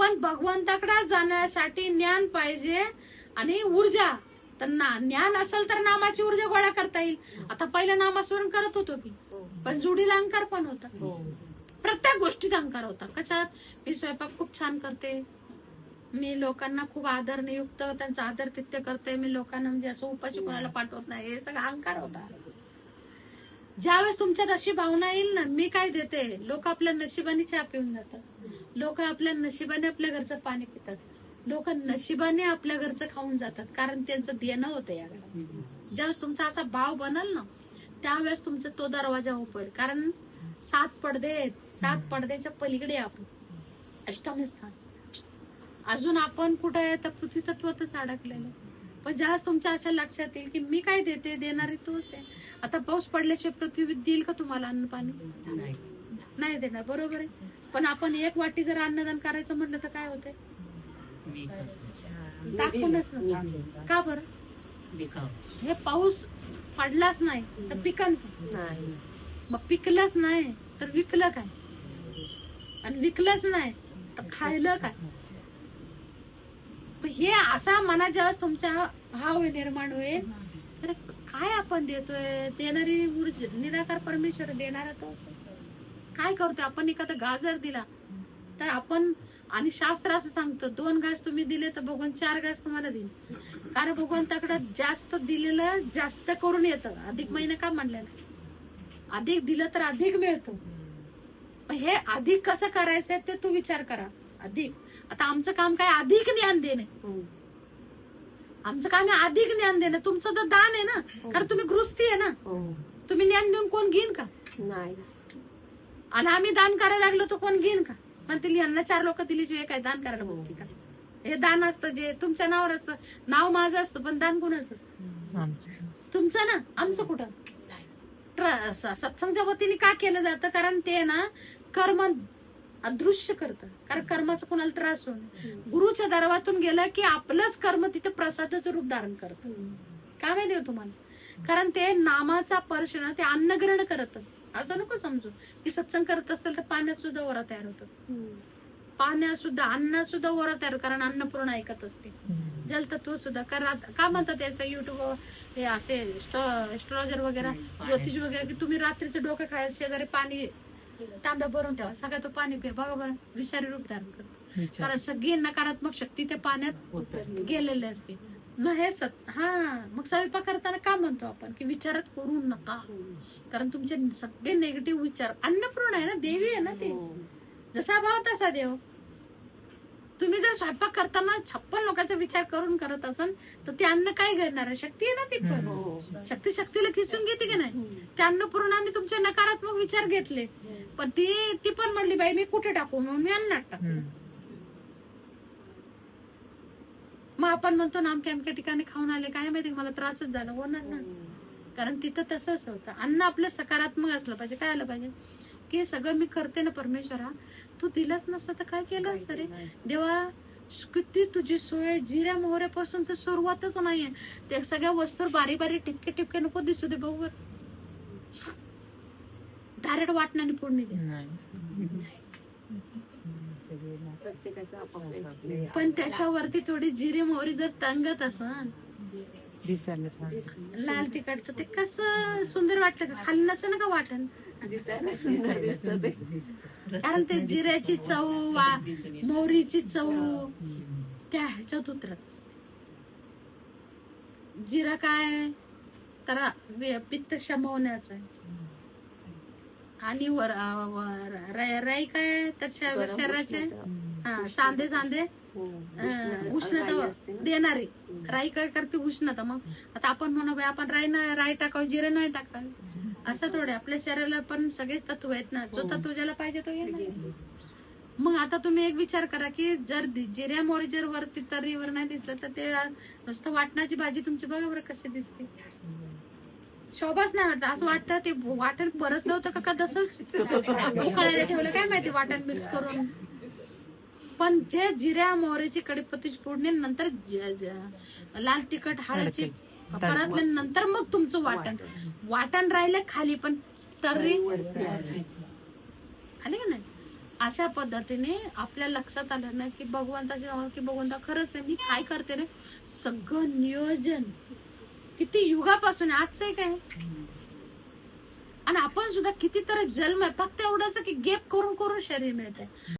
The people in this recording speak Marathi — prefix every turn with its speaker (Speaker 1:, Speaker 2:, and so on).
Speaker 1: पण भगवंताकडे जाण्यासाठी ज्ञान पाहिजे आणि ऊर्जा. तर ज्ञान असेल तर नामाची ऊर्जा गोळा करता येईल. आता पहिलं नामस्मरण करत होतो की, पण जुडीला अहंकार पण होता. प्रत्येक गोष्टीत अहंकार होता. कशात? मी स्वयंपाक खूप छान करते, मी लोकांना खूप आदरयुक्त त्यांचा आदर-तिथ्य करते, मी लोकांना म्हणजे असं उपाशी कोणाला पाठवत नाही, हे सगळं अहंकार होता. ज्यावेळेस तुमच्यात अशी भावना येईल ना, मी काय देते, लोक आपल्या नशिबाने चहा पिऊन जातात, लोक आपल्या नशिबाने आपल्या घरचं पाणी पितात, लोक नशिबाने आपल्या घरचं खाऊन जातात, कारण त्यांचं देणं होतं या घरात. ज्यावेळेस तुमचा असा भाव बनल ना, त्यावेळेस तुमचा तो दरवाजा उघडेल. कारण 7 पडदे, 7 पडद्याच्या पलीकडे आपण अष्टमी स्थान. अजून आपण कुठे आहे तर पृथ्वी तत्वातच अडकलेलं. पण ज्यावेळेस तुमच्या अशा लक्षात येईल की मी काय देते, देणारी तूच आहे. आता पाऊस पडल्याशिवाय पृथ्वी देईल का तुम्हाला अन्न पाणी? नाही देणार, बरोबर आहे. पण आपण 1 वाटी जर अन्नदान करायचं म्हटलं तर काय होते? दाखवूनच ना. का बरं? हे पाऊस पडलाच नाही तर पिकन नाही, मग पिकलंच नाही तर विकलं काय, आणि विकलंच नाही तर खायलं काय? हे असा मनात जेव्हा तुमच्या भाव निर्माण होईल, तर काय आपण देतोय, देणारी ऊर्जा निराकार परमेश्वर देणारा तोच. काय करतोय आपण? एखादा गाजर दिला तर आपण, आणि शास्त्र असं सांगतं 2 घास तुम्ही दिले तर भगवान 4 घास तुम्हाला देईल. कारण भगवंताकडे जास्त दिलेलं जास्त करून येतं. अधिक महिना का म्हणलेला? अधिक दिलं तर अधिक मिळतं. हे अधिक कसं करायचंय ते तू विचार करा. अधिक, आता आमचं काम काय? अधिक ज्ञान देणे. आमचं काम आहे अधिक ज्ञान देणं. तुमचं तर दान आहे ना, कारण तुम्ही गृहस्थी आहे ना. तुम्ही ज्ञान देऊन कोण घेईन का? नाही. आणि आम्ही दान करायला लागलो तर कोण घेईन का? म्हणतील यांना 4 लोक दिल्याशिवाय काय दान करायला बसती का? हे दान असतं जे तुमच्या नावावर असतं. नाव माझं असतं पण दान कोणाचं असतं? तुमचं ना. आमचं कुठं? सत्संगच्या वतीने का केलं जातं? कारण ते ना कर्म अदृश्य करतं. कारण कर्माचा कोणाला त्रास होईल. गुरुच्या दरबारातून गेलं की आपलंच कर्म तिथे प्रसादाचं रूप धारण करतं. काय माहिती तुम्हाला? कारण ते नामाचा स्पर्श ना, ते अन्न ग्रहण करत असत. असं नको समजू की सत्संग करत असेल तर पाण्यात सुद्धा ओरा तयार होतं. पाण्यात सुद्धा, अन्नात सुद्धा ओरा तयार, कारण अन्नपूर्ण ऐकत असते. जलतत्व सुद्धा का म्हणतात त्याचं युट्यूबवर हे असे एस्ट्रोलॉजर वगैरे, ज्योतिष वगैरे, की तुम्ही रात्रीचं डोकं खायला शेजारी पाणी तांब्या भरून ठेवा, सगळं तो पाणी पिया, बघा बरं विषारी रूप धारण करतो. कारण सगळी नकारात्मक शक्ती त्या पाण्यात गेलेली असते. मग हे मग स्वयंपाक करताना का म्हणतो आपण की विचारात करू नका, कारण तुमचे सगळे निगेटिव्ह विचार, अन्नपूर्ण आहे ना, देवी आहे ना, ते जसा भाव तसा देव. तुम्ही जर स्वयंपाक करताना 56 लोकांचा विचार करून करत असाल तर ते अन्न काय करणार आहे? शक्ती आहे ना ती. पण शक्तीला खिचून घेते की नाही? त्या अन्नपूर्णाने तुमचे नकारात्मक विचार घेतले, पण ती पण म्हणली बाई मी कुठे टाकू, म्हणून मी अन्नात टाकू. मग आपण म्हणतो ना अमक्या अमक्या ठिकाणी खाऊन आले, काय माहिती मला त्रासच झाला, होणार ना. कारण तिथं तसंच होतं. अन्न आपलं सकारात्मक असलं पाहिजे. काय आलं पाहिजे की सगळं मी करते ना परमेश्वरा, तू दिलंच नसतं तर काय केलं असतं रे देवा. किती तुझी सोय, जिऱ्या मोहऱ्यापासून तर सुरुवातच नाहीये. ते सगळ्या वस्तू बारीक बारीक टिपके टिपके नको दिसू दे बरोबर, डायरेक्ट वाटण्याने फोडणी दे. पण त्याच्यावरती थोडी जिरे मोहरी जर तंगत असल, लाल तिखट, तर ते कसं सुंदर वाटतं का? खाली नसतं ना का वाटण, कारण ते जिऱ्याची चव, मोहरीची चव त्या ह्याच्यात उतरत असते. जिरा काय तर पित्त शमवण्याचं आहे, आणि राई काय तर शरीराचे सांधे उष्णता देणारी. राई काय करते? उष्णता. मग आता आपण म्हणू आपण राई टाकावं, जिरं नाही टाकावं, असं थोडे. आपल्या शरीराला पण सगळे तत्व आहेत ना, जो तत्व ज्याला पाहिजे तो येणार. मग आता तुम्ही एक विचार करा की जर जिऱ्या मोहरी जर वरती तर्रीवर नाही दिसलं तर ते नुसतं वाटणाची भाजी तुमची बघा बरं कशी दिसते. शोभाच नाही वाटत. असं वाटतं ते वाटण परतलं होतं का तसंच उकळायला ठेवलं, काय माहिती, वाटण मिक्स करून. पण जे जिऱ्या मोहरीची कढीपत्त्याची फोडणी नंतर लाल तिखट हळदची परतल्यानंतर मग तुमचं वाटण राहिलं खाली, पण तर्री आली का नाही? अशा पद्धतीने आपल्या लक्षात आलं ना की भगवंताच्या नावावर की भगवंता खरंच आहे, मी काय करते रे, सगळं नियोजन किती युगापासून आहे, आजचं आहे काय. आणि आपण सुद्धा कितीतरी जन्म आहे, फक्त एवढंच की गेप करून करून शरीर मिळतंय.